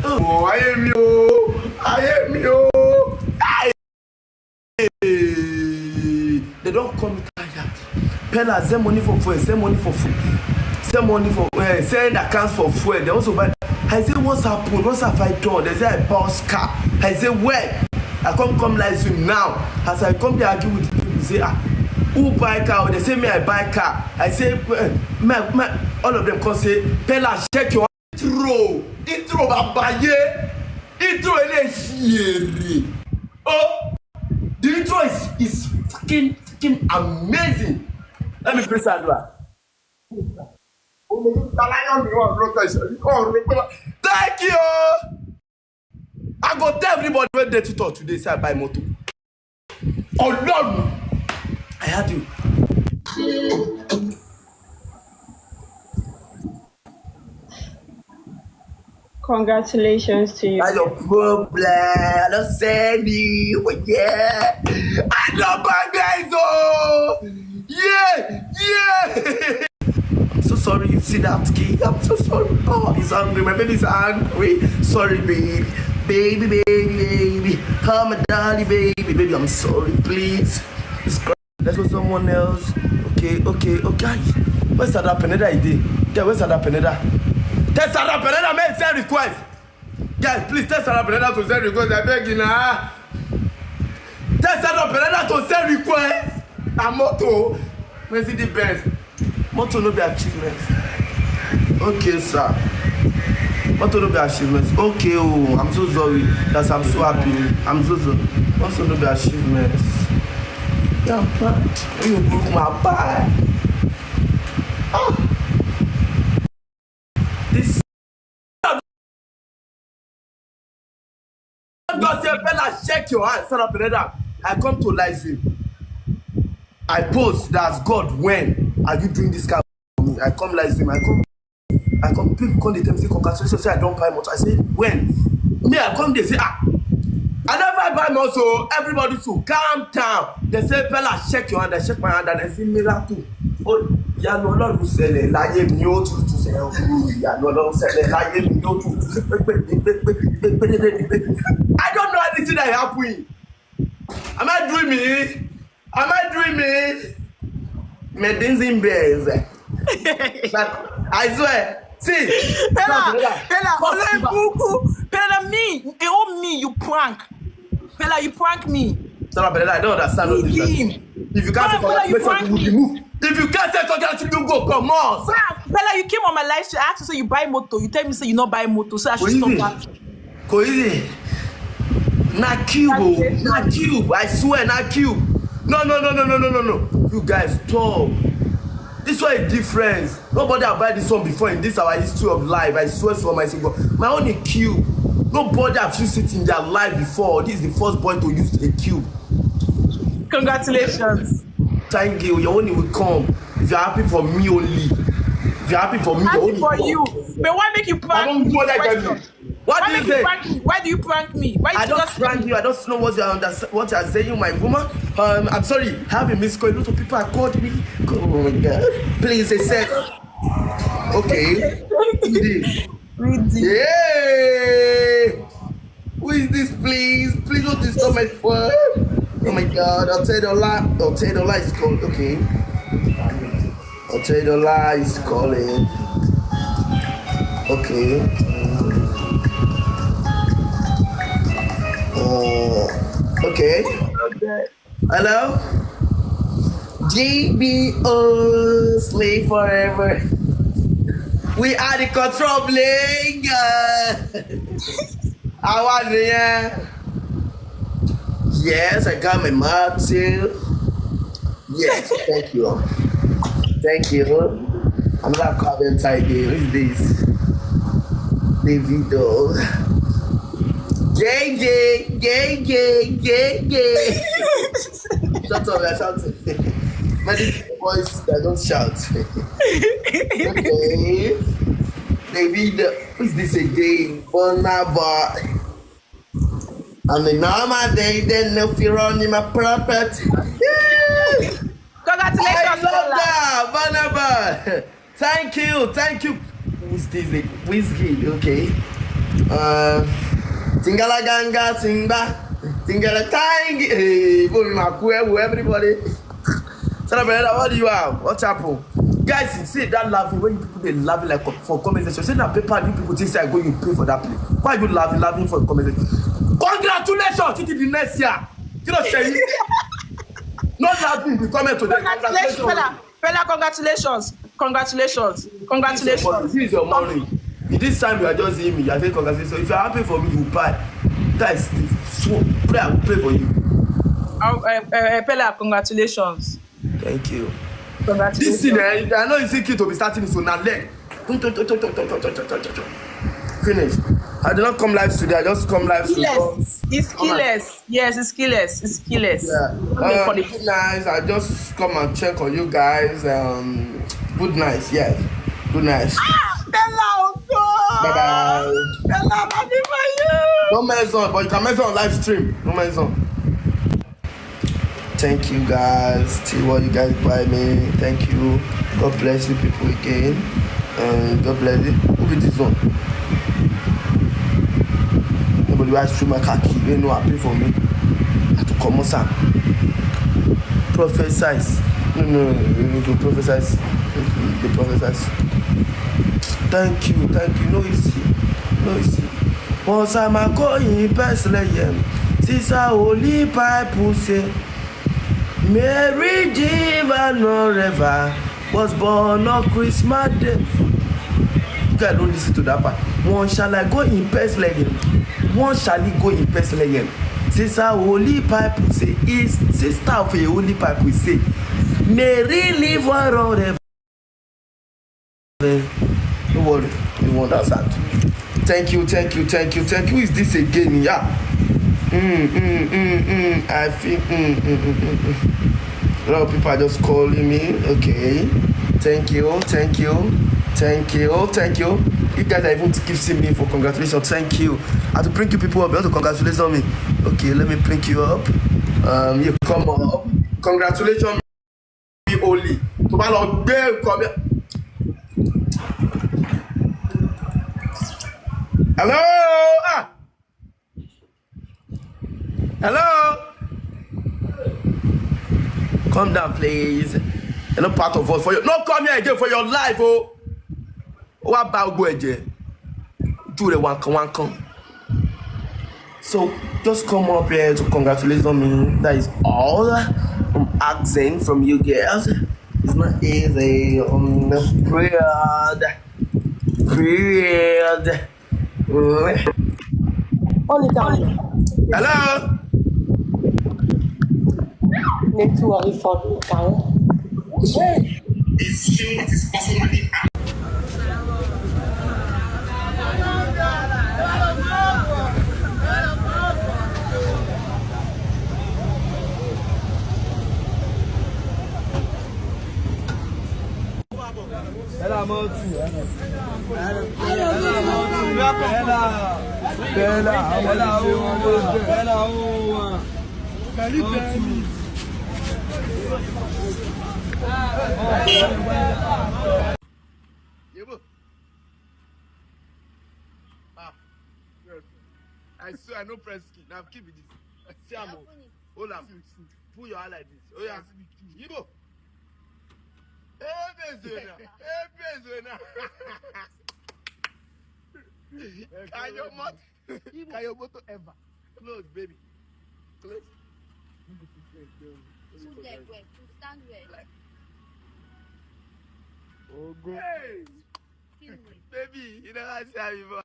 Oh, I am you. I am you. They don't come tired. Peller, send money for fuel, send money for food, send money for send accounts for fuel. They also buy. I say, what's happened? What's have I done? They say I bought car. I say, where? I come live stream now. As I come here, I argue with people. Say, who buy car? They say me, I buy car. I say, all of them come say, Peller, check your intro, babaye, intro ele. Oh, the intro is fucking amazing. Let me play Sandra. Thank you. I go tell everybody when they to talk today. Say I buy motor. Oh Lord, I had you. Congratulations to you. That's your problem. I don't send you. Yeah. I love my guys. Oh. Yeah. I'm so sorry you see that kid. I'm so sorry. Oh, he's hungry. My baby's hungry. Sorry, baby. Baby. Come and daddy, baby. I'm sorry, please. Let's go someone else. Okay. Where's that Peneda idea? Yeah, where's that Peneda? Tell Sandra Peneda make send request. Guys, please tell Sandra Peneda to send request. I beg you now. Tell Sandra Peneda to send request. A moto. Where's the best? Moto no be achievements. Okay, sir. Moto no be achievements. Okay, oh, I'm so sorry. I'm so happy. I'm so sorry. Moto no be achievements. Yeah, but you broke my back. Ah. This God say, Peller, check your hand. Sandra Peneda, I come to live stream. I post that God, when are you doing this kind of me? I come live stream. I come people come they tell me say congratulations. Say I don't buy motor. I say when me I come they say I never buy motor. So everybody should calm down. They say Peller, check your hand. I check my hand and I say miracle. Oh, ya no Ọlọ́run ṣẹlẹ̀ láyé mi ó tún ṣe ọ̀hún. Ya no Ọlọ́run ṣẹlẹ̀ láyé mi ó tún I don't know anything that happen. Am I doing me? Medicine bears. I swear. See. Peller, me, you prank. Peller, you prank me. Sandra Peneda, I don't understand all this. If you can't say congratulations, you move. If you can't say congratulations, you go. Come on. Peller, you came on my live stream. I asked you say you buy motor. You tell me say you not buy motor, so I should stop that. Go easy. Not cube. I swear, not cube. No. You guys stop. This one is different. Nobody have buy this one before in this our history of life. I swear for myself. My own is cube. Nobody have used it in their life before. This is the first boy to use a cube. Congratulations. Thank you. Your only will come. If you're happy for me only. If you're happy for me, happy for you. But why make you prank me? I don't know that. What do you say? Why do you prank me? Why I don't prank you. I don't know what you're saying, my woman. I'm sorry. I have a missed call. A lot of people have called me. Oh my God. Please, they said. Okay. Yeah. Who is this, please? Please don't disturb my phone. Oh my God. I'll tell you the lie is called. Okay. I'll tell you the lie is calling. Okay. Okay. Hello? GBO slave forever. We are the control bling. How are you? Yes, I got my mug too. Yes, thank you. I'm not calling tight here. Who is this? Davido. Gay. Shut up, I'm shouting. Many boys that don't shout. Okay. David, who is this again? Bonaba. On the normal day, then no fear on my property. Congratulations, I love that, Bonaba. Thank you. Who's this? Whiskey, okay. Tingala ganga singba. Tingala tangi. Hey, go in my everybody. Sandra, what do you have? What's happened? Guys, see that laughing when you people they laughing like for comment section. Say that paper you people think say I go you pay for that place. Why you laughing for the comment section? Congratulations! It is the next year. You know say not laughing the comment today. Congratulations, Pella, congratulations. Congratulations. This is your money. This time you are just seeing me. You are saying congratulations. If you are happy for me, you buy. That is so pray I will pray for you. Pella, congratulations. Thank you. Congratulations. This thing, I know it's key to be starting so now leg. Finish. I did not come live today. I just come live today. It's keyless. Yes, it's keyless. It's keyless. Yeah. Good night. I just come and check on you guys. Good night. Yes. Good night. Bella, oh God. Bye bye. Bella, I'm ready for you. No mention, but you can mention on live stream. No mention. Thank you guys. See what you guys buy me. Thank you. God bless you people again. God bless you. Who be this one? Nobody wants to my khaki. You know I pay for me. I have to come on, sir. Prophesize. No, you need to prophesize. The prophesize. Thank you. No easy. Once I'm a going Bethlehem, Sister Holy Bible say, Mary Jiva no river was born on Christmas Day. You guys don't listen to that part. One shall I go in Bethlehem? One shall he go in Bethlehem? Sister Holy Bible say, is sister of a Holy Bible say, Mary live on river. No worry, you won't understand. Thank you. Who is this again? Yeah. I feel. A lot of people are just calling me. Okay. Thank you. You guys are even gifting me for congratulations. Thank you. I have to bring you people up. You have to congratulate on me. Okay, let me bring you up. You come up. Congratulations, me only. Come here. Hello? Hello? Come down, please. You're not part of us. No, come here again for your life, oh. What about go again? Do the one come. So just come up here to congratulate on me. That is all I'm asking from you girls. It's not easy. Prayed. Hello? Network for count. It's personally. I swear I no press key. Now keep it this. See I'm hold on. Pull your hand like this. Oh yeah. Yibo. Hey Bezona. Can your motor ever close, baby? Close. Stand where? Oh go. Hey. Baby, you know how I say before.